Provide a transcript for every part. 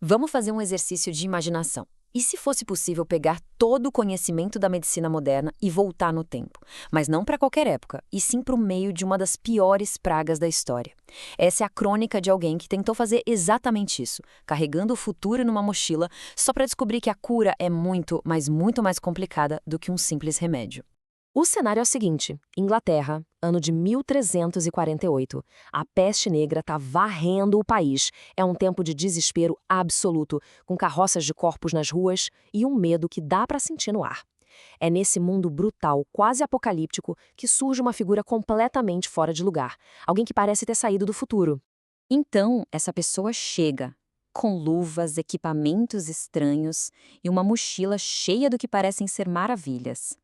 Vamos fazer um exercício de imaginação. E se fosse possível pegar todo o conhecimento da medicina moderna e voltar no tempo? Mas não para qualquer época, e sim para o meio de uma das piores pragas da história. Essa é a crônica de alguém que tentou fazer exatamente isso, carregando o futuro numa mochila, só para descobrir que a cura é muito, mas muito mais complicada do que um simples remédio. O cenário é o seguinte: Inglaterra, ano de 1348. A peste negra está varrendo o país. É um tempo de desespero absoluto, com carroças de corpos nas ruas e um medo que dá para sentir no ar. É nesse mundo brutal, quase apocalíptico, que surge uma figura completamente fora de lugar. Alguém que parece ter saído do futuro. Então, essa pessoa chega, com luvas, equipamentos estranhos e uma mochila cheia do que parecem ser maravilhas.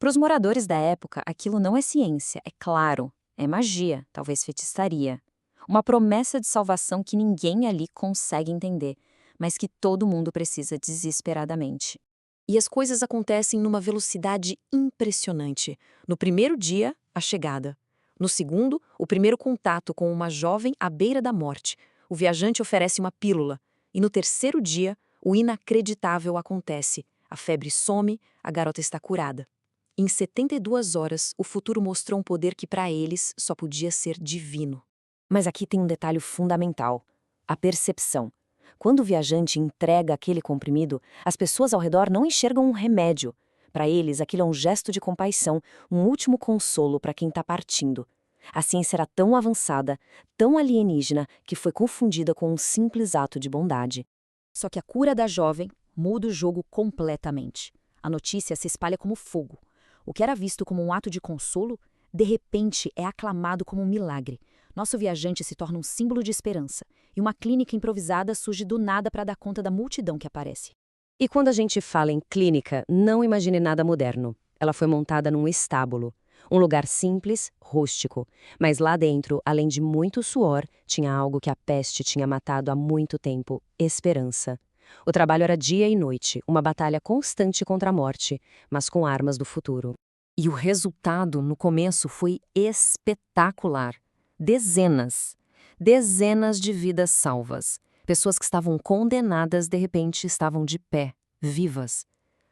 Para os moradores da época, aquilo não é ciência, é claro, é magia, talvez feitiçaria. Uma promessa de salvação que ninguém ali consegue entender, mas que todo mundo precisa desesperadamente. E as coisas acontecem numa velocidade impressionante. No primeiro dia, a chegada. No segundo, o primeiro contato com uma jovem à beira da morte. O viajante oferece uma pílula. E no terceiro dia, o inacreditável acontece. A febre some, a garota está curada. Em 72 horas, o futuro mostrou um poder que para eles só podia ser divino. Mas aqui tem um detalhe fundamental: a percepção. Quando o viajante entrega aquele comprimido, as pessoas ao redor não enxergam um remédio. Para eles, aquilo é um gesto de compaixão, um último consolo para quem está partindo. A ciência era tão avançada, tão alienígena, que foi confundida com um simples ato de bondade. Só que a cura da jovem muda o jogo completamente. A notícia se espalha como fogo. O que era visto como um ato de consolo, de repente é aclamado como um milagre. Nosso viajante se torna um símbolo de esperança, e uma clínica improvisada surge do nada para dar conta da multidão que aparece. E quando a gente fala em clínica, não imagine nada moderno. Ela foi montada num estábulo. Um lugar simples, rústico. Mas lá dentro, além de muito suor, tinha algo que a peste tinha matado há muito tempo: esperança. O trabalho era dia e noite, uma batalha constante contra a morte, mas com armas do futuro. E o resultado, no começo, foi espetacular. Dezenas de vidas salvas. Pessoas que estavam condenadas, de repente, estavam de pé, vivas.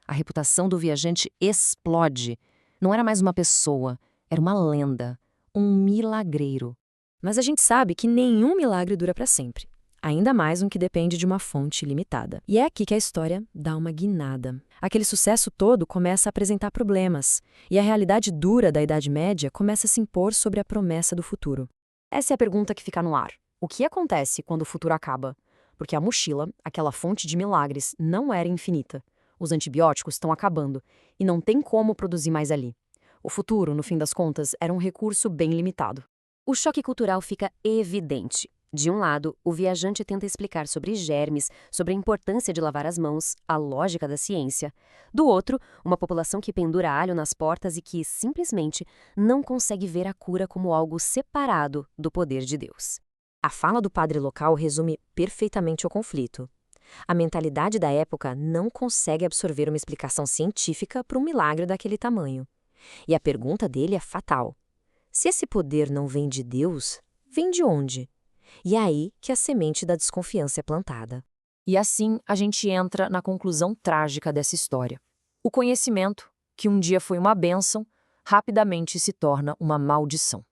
A reputação do viajante explode. Não era mais uma pessoa, era uma lenda, um milagreiro. Mas a gente sabe que nenhum milagre dura para sempre. Ainda mais um que depende de uma fonte limitada. E é aqui que a história dá uma guinada. Aquele sucesso todo começa a apresentar problemas, e a realidade dura da Idade Média começa a se impor sobre a promessa do futuro. Essa é a pergunta que fica no ar. O que acontece quando o futuro acaba? Porque a mochila, aquela fonte de milagres, não era infinita. Os antibióticos estão acabando, e não tem como produzir mais ali. O futuro, no fim das contas, era um recurso bem limitado. O choque cultural fica evidente. De um lado, o viajante tenta explicar sobre germes, sobre a importância de lavar as mãos, a lógica da ciência. Do outro, uma população que pendura alho nas portas e que, simplesmente, não consegue ver a cura como algo separado do poder de Deus. A fala do padre local resume perfeitamente o conflito. A mentalidade da época não consegue absorver uma explicação científica para um milagre daquele tamanho. E a pergunta dele é fatal. Se esse poder não vem de Deus, vem de onde? E é aí que a semente da desconfiança é plantada. E assim a gente entra na conclusão trágica dessa história. O conhecimento, que um dia foi uma bênção, rapidamente se torna uma maldição.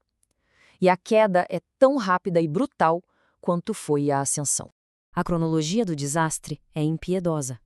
E a queda é tão rápida e brutal quanto foi a ascensão. A cronologia do desastre é impiedosa.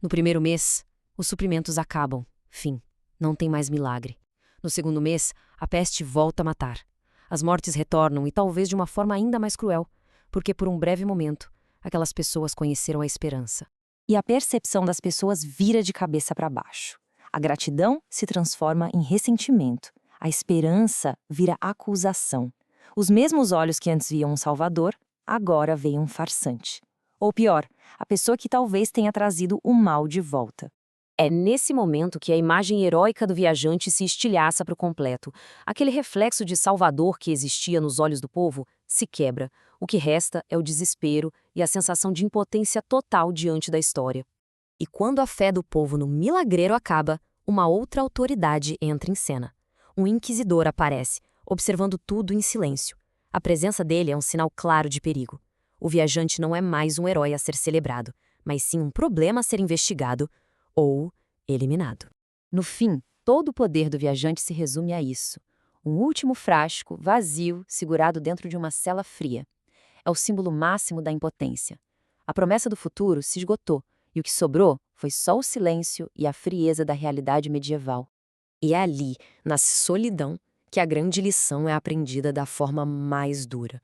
No primeiro mês, os suprimentos acabam. Fim. Não tem mais milagre. No segundo mês, a peste volta a matar. As mortes retornam e talvez de uma forma ainda mais cruel, porque por um breve momento, aquelas pessoas conheceram a esperança. E a percepção das pessoas vira de cabeça para baixo. A gratidão se transforma em ressentimento. A esperança vira acusação. Os mesmos olhos que antes viam um salvador, agora veem um farsante. Ou pior, a pessoa que talvez tenha trazido o mal de volta. É nesse momento que a imagem heróica do viajante se estilhaça por completo. Aquele reflexo de Salvador que existia nos olhos do povo se quebra. O que resta é o desespero e a sensação de impotência total diante da história. E quando a fé do povo no milagreiro acaba, uma outra autoridade entra em cena. Um inquisidor aparece, observando tudo em silêncio. A presença dele é um sinal claro de perigo. O viajante não é mais um herói a ser celebrado, mas sim um problema a ser investigado ou eliminado. No fim, todo o poder do viajante se resume a isso: um último frasco, vazio, segurado dentro de uma cela fria. É o símbolo máximo da impotência. A promessa do futuro se esgotou, e o que sobrou foi só o silêncio e a frieza da realidade medieval. E é ali, na solidão, que a grande lição é aprendida da forma mais dura.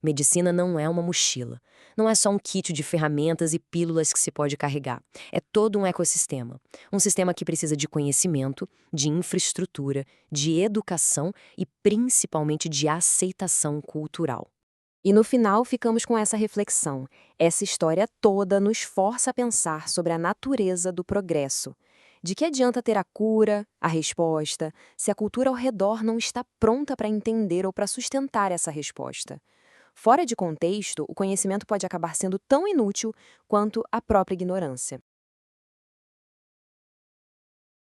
Medicina não é uma mochila. Não é só um kit de ferramentas e pílulas que se pode carregar. É todo um ecossistema. Um sistema que precisa de conhecimento, de infraestrutura, de educação e principalmente de aceitação cultural. E no final ficamos com essa reflexão. Essa história toda nos força a pensar sobre a natureza do progresso. De que adianta ter a cura, a resposta, se a cultura ao redor não está pronta para entender ou para sustentar essa resposta? Fora de contexto, o conhecimento pode acabar sendo tão inútil quanto a própria ignorância.